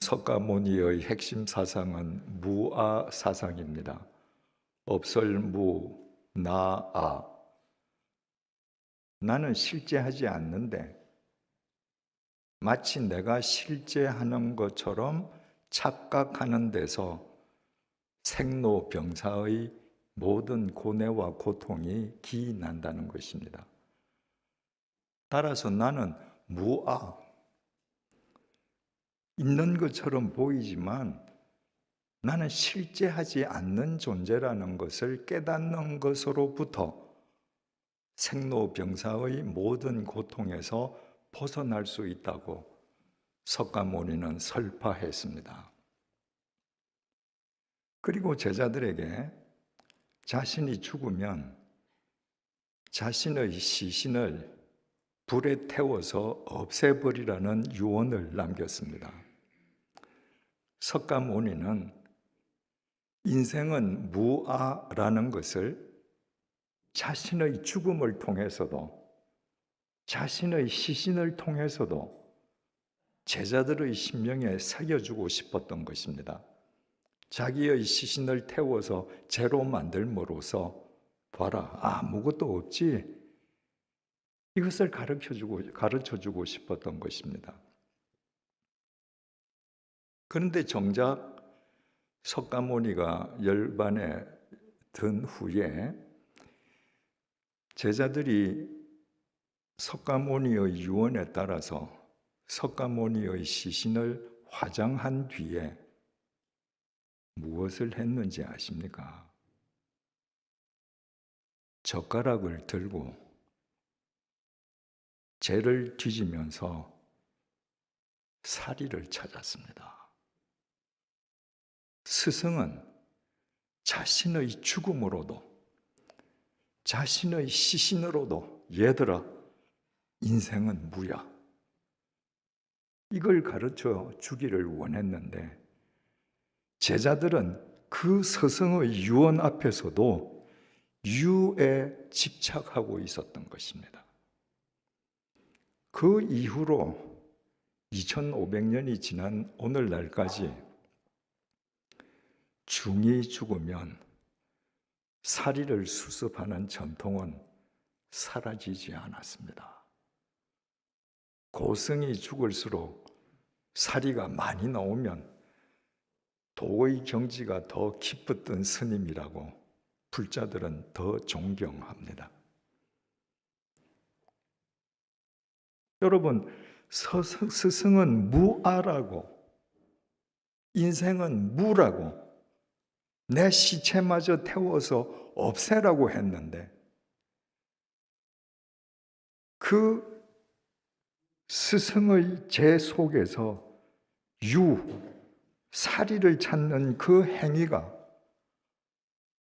석가모니의 핵심 사상은 무아 사상입니다. 없설무, 나아. 나는 실제하지 않는데 마치 내가 실제하는 것처럼 착각하는 데서 생로병사의 모든 고뇌와 고통이 기인한다는 것입니다. 따라서 나는 무아, 있는 것처럼 보이지만 나는 실제하지 않는 존재라는 것을 깨닫는 것으로부터 생로병사의 모든 고통에서 벗어날 수 있다고 석가모니는 설파했습니다. 그리고 제자들에게 자신이 죽으면 자신의 시신을 불에 태워서 없애버리라는 유언을 남겼습니다. 석가모니는 인생은 무아라는 것을 자신의 죽음을 통해서도 자신의 시신을 통해서도 제자들의 심령에 새겨주고 싶었던 것입니다. 자기의 시신을 태워서 재로 만들므로써 봐라, 아무것도 없지. 이것을 가르쳐주고 싶었던 것입니다. 그런데 정작 석가모니가 열반에 든 후에 제자들이 석가모니의 유언에 따라서 석가모니의 시신을 화장한 뒤에 무엇을 했는지 아십니까? 젓가락을 들고 재를 뒤지면서 사리를 찾았습니다. 스승은 자신의 죽음으로도 자신의 시신으로도 얘들아, 인생은 무야. 이걸 가르쳐 주기를 원했는데 제자들은 그 스승의 유언 앞에서도 유에 집착하고 있었던 것입니다. 그 이후로 2500년이 지난 오늘날까지 중이 죽으면 사리를 수습하는 전통은 사라지지 않았습니다. 고승이 죽을수록 사리가 많이 나오면 도의 경지가 더 깊었던 스님이라고 불자들은 더 존경합니다. 여러분, 스승은 무아라고, 인생은 무라고, 내 시체마저 태워서 없애라고 했는데 그 스승의 재 속에서 사리를 찾는 그 행위가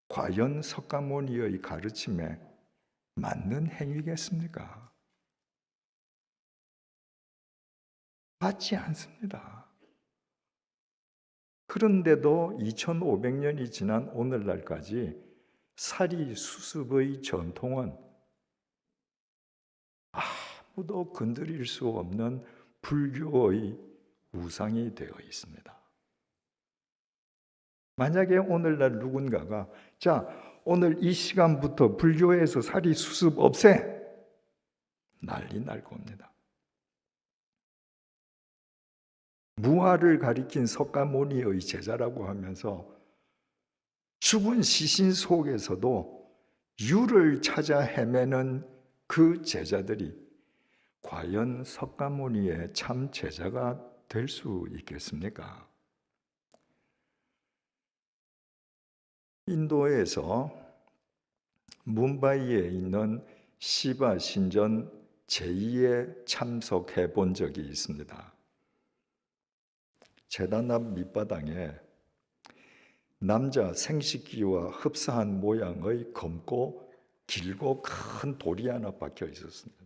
과연 석가모니의 가르침에 맞는 행위겠습니까? 맞지 않습니다. 그런데도 2500년이 지난 오늘날까지 사리 수습의 전통은 아무도 건드릴 수 없는 불교의 우상이 되어 있습니다. 만약에 오늘날 누군가가 자, 오늘 이 시간부터 불교에서 사리 수습 없애! 난리 날 겁니다. 무아를 가리킨 석가모니의 제자라고 하면서 죽은 시신 속에서도 유를 찾아 헤매는 그 제자들이 과연 석가모니의 참 제자가 될 수 있겠습니까? 인도에서 뭄바이에 있는 시바 신전 제2에 참석해 본 적이 있습니다. 재단 앞 밑바닥에 남자 생식기와 흡사한 모양의 검고 길고 큰 돌이 하나 박혀 있었습니다.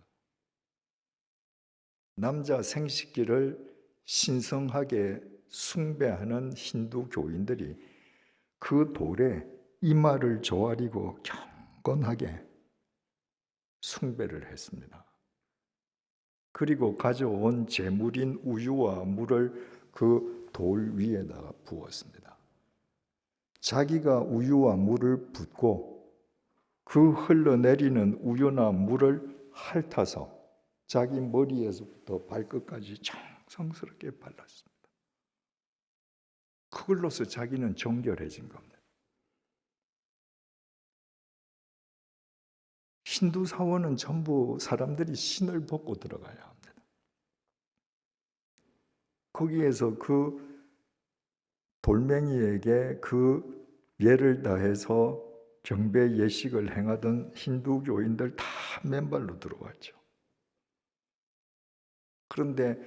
남자 생식기를 신성하게 숭배하는 힌두 교인들이 그 돌에 이마를 조아리고 경건하게 숭배를 했습니다. 그리고 가져온 제물인 우유와 물을 그 돌 위에다가 부었습니다. 자기가 우유와 물을 붓고 그 흘러내리는 우유나 물을 핥아서 자기 머리에서부터 발끝까지 정성스럽게 발랐습니다. 그걸로서 자기는 정결해진 겁니다. 힌두 사원은 전부 사람들이 신을 벗고 들어가야 합니다. 거기에서 그 돌멩이에게 그 예를 다해서 경배 예식을 행하던 힌두교인들 다 맨발로 들어왔죠. 그런데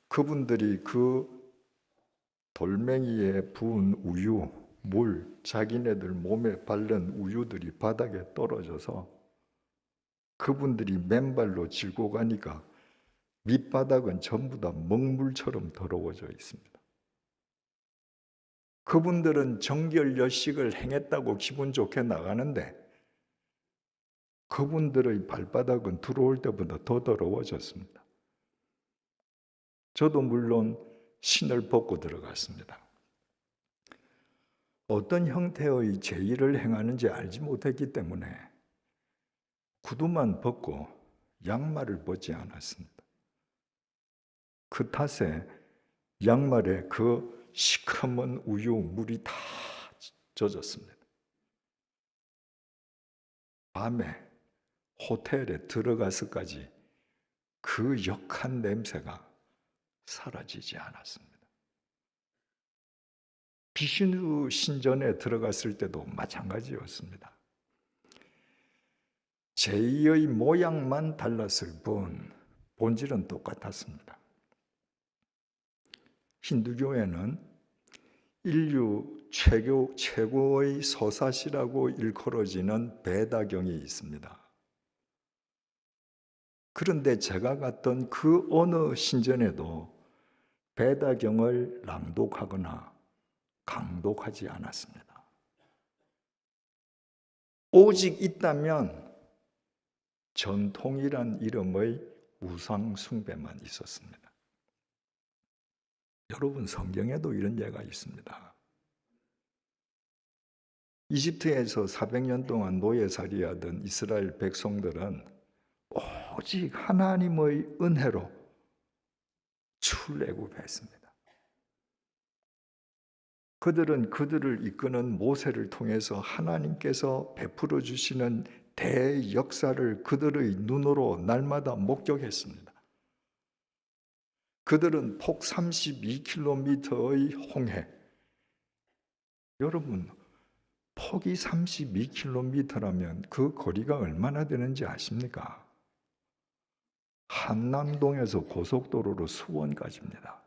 그분들이 그 돌멩이에 부은 우유, 물, 자기네들 몸에 바른 우유들이 바닥에 떨어져서 그분들이 맨발로 짚고 가니까 밑바닥은 전부 다 먹물처럼 더러워져 있습니다. 그분들은 정결 여식을 행했다고 기분 좋게 나가는데 그분들의 발바닥은 들어올 때보다 더 더러워졌습니다. 저도 물론 신을 벗고 들어갔습니다. 어떤 형태의 제의를 행하는지 알지 못했기 때문에 구두만 벗고 양말을 벗지 않았습니다. 그 탓에 양말에 그 시커먼 우유 물이 다 젖었습니다. 밤에 호텔에 들어가서까지 그 역한 냄새가 사라지지 않았습니다. 비신우 신전에 들어갔을 때도 마찬가지였습니다. 제의의 모양만 달랐을 뿐 본질은 똑같았습니다. 힌두교에는 인류 최고의 서사시라고 일컬어지는 베다경이 있습니다. 그런데 제가 갔던 그 어느 신전에도 베다경을 낭독하거나 강독하지 않았습니다. 오직 있다면 전통이란 이름의 우상 숭배만 있었습니다. 여러분, 성경에도 이런 예가 있습니다. 이집트에서 400년 동안 노예살이하던 이스라엘 백성들은 오직 하나님의 은혜로 출애굽했습니다. 그들은 그들을 이끄는 모세를 통해서 하나님께서 베풀어 주시는 대역사를 그들의 눈으로 날마다 목격했습니다. 그들은 폭 32km의 홍해, 여러분 폭이 32km라면 그 거리가 얼마나 되는지 아십니까? 한남동에서 고속도로로 수원까지입니다.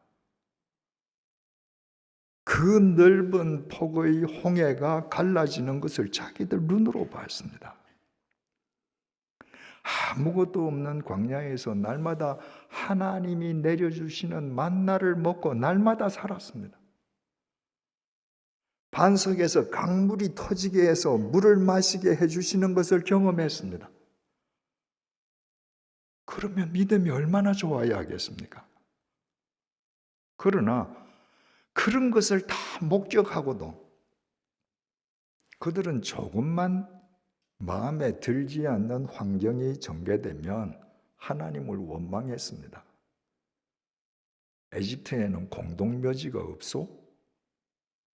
그 넓은 폭의 홍해가 갈라지는 것을 자기들 눈으로 봤습니다. 아무것도 없는 광야에서 날마다 하나님이 내려주시는 만나를 먹고 날마다 살았습니다. 반석에서 강물이 터지게 해서 물을 마시게 해주시는 것을 경험했습니다. 그러면 믿음이 얼마나 좋아야 하겠습니까? 그러나 그런 것을 다 목격하고도 그들은 조금만 마음에 들지 않는 환경이 전개되면 하나님을 원망했습니다. 에집트에는 공동묘지가 없소?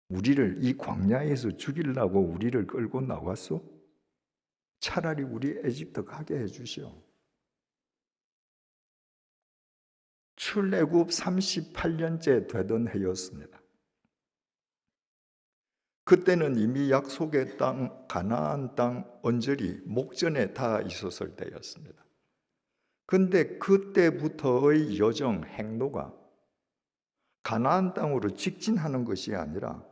우리를 이 광야에서 죽이려고 우리를 끌고 나왔소? 차라리 우리 에집트 가게 해주시오. 출애굽 38년째 되던 해였습니다. 그때는 이미 약속의 땅, 가나안 땅 언저리 목전에 다 있었을 때였습니다. 그런데 그때부터의 여정, 행로가 가나안 땅으로 직진하는 것이 아니라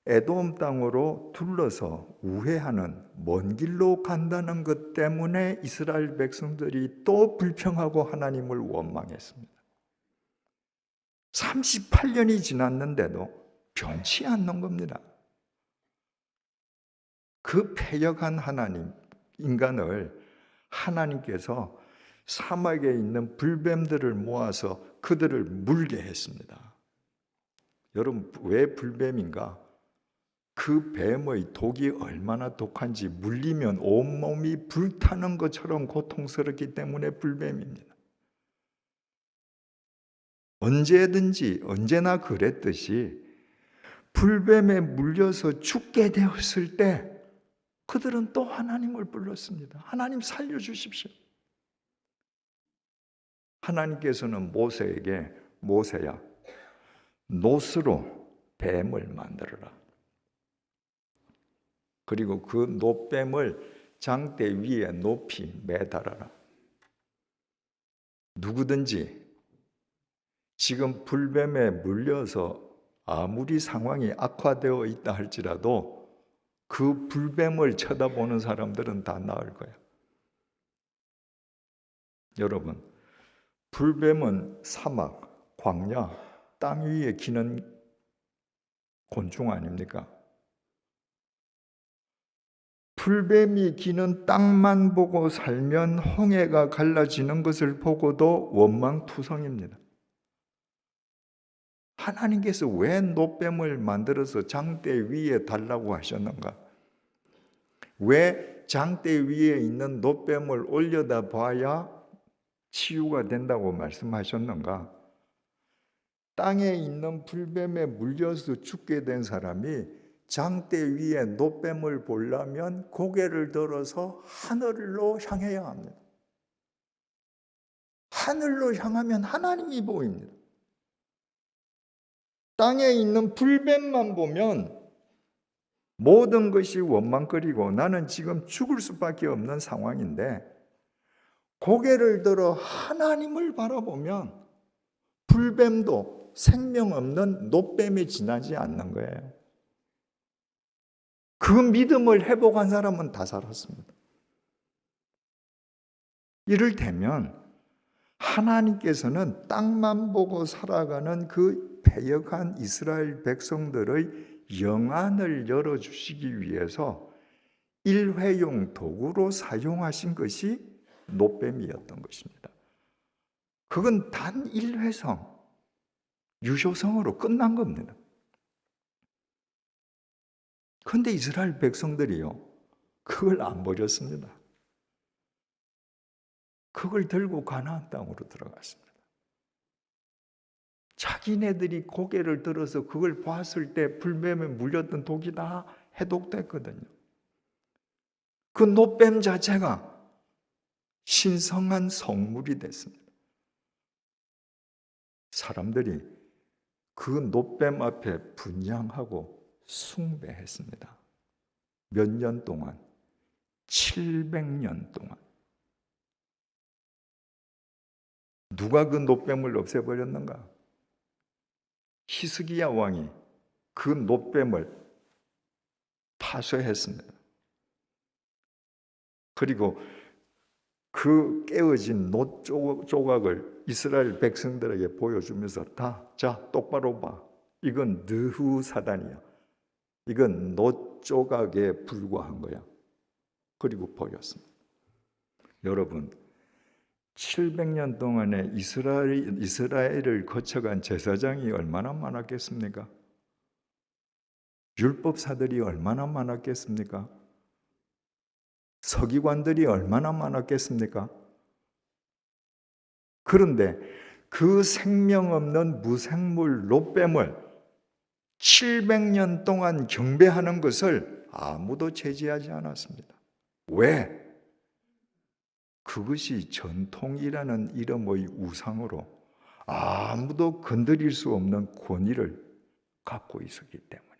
에돔 땅으로 둘러서 우회하는 먼 길로 간다는 것 때문에 이스라엘 백성들이 또 불평하고 하나님을 원망했습니다. 38년이 지났는데도 변치 않는 겁니다. 그 패역한 하나님, 인간을 하나님께서 사막에 있는 불뱀들을 모아서 그들을 물게 했습니다. 여러분, 왜 불뱀인가? 그 뱀의 독이 얼마나 독한지 물리면 온몸이 불타는 것처럼 고통스럽기 때문에 불뱀입니다. 언제든지 언제나 그랬듯이 불뱀에 물려서 죽게 되었을 때 그들은 또 하나님을 불렀습니다. 하나님 살려주십시오. 하나님께서는 모세에게, 모세야, 놋으로 뱀을 만들어라. 그리고 그 놋뱀을 장대 위에 높이 매달아라. 누구든지 지금 불뱀에 물려서 아무리 상황이 악화되어 있다 할지라도 그 불뱀을 쳐다보는 사람들은 다 나을 거야. 여러분, 불뱀은 사막, 광야, 땅 위에 기는 곤충 아닙니까? 불뱀이 기는 땅만 보고 살면 홍해가 갈라지는 것을 보고도 원망투성입니다. 하나님께서 왜 놋뱀을 만들어서 장대 위에 달라고 하셨는가? 왜 장대 위에 있는 놋뱀을 올려다 봐야 치유가 된다고 말씀하셨는가? 땅에 있는 불뱀에 물려서 죽게 된 사람이 장대 위에 놋뱀을 보려면 고개를 들어서 하늘로 향해야 합니다. 하늘로 향하면 하나님이 보입니다. 땅에 있는 불뱀만 보면 모든 것이 원망거리고 나는 지금 죽을 수밖에 없는 상황인데 고개를 들어 하나님을 바라보면 불뱀도 생명 없는 놋뱀에 지나지 않는 거예요. 그 믿음을 회복한 사람은 다 살았습니다. 이를테면 하나님께서는 땅만 보고 살아가는 그 패역한 이스라엘 백성들의 영안을 열어주시기 위해서 일회용 도구로 사용하신 것이 놋뱀이었던 것입니다. 그건 단 일회성, 유효성으로 끝난 겁니다. 그런데 이스라엘 백성들이요, 그걸 안 버렸습니다. 그걸 들고 가나안 땅으로 들어갔습니다. 자기네들이 고개를 들어서 그걸 봤을 때 불뱀에 물렸던 독이 다 해독됐거든요. 그 놋뱀 자체가 신성한 성물이 됐습니다. 사람들이 그 놋뱀 앞에 분향하고 숭배했습니다. 몇 년 동안? 700년 동안. 누가 그 놋뱀을 없애버렸는가? 히스기야 왕이 그 놋뱀을 파쇄했습니다. 그리고 그 깨어진 놋 조각을 이스라엘 백성들에게 보여주면서 자, 똑바로 봐. 이건 느후사단이야. 이건 놋 조각에 불과한 거야. 그리고 버렸습니다. 여러분, 700년 동안에 이스라엘을 거쳐간 제사장이 얼마나 많았겠습니까? 율법사들이 얼마나 많았겠습니까? 서기관들이 얼마나 많았겠습니까? 그런데 그 생명 없는 무생물 놋뱀을 700년 동안 경배하는 것을 아무도 제지하지 않았습니다. 왜? 그것이 전통이라는 이름의 우상으로 아무도 건드릴 수 없는 권위를 갖고 있었기 때문에.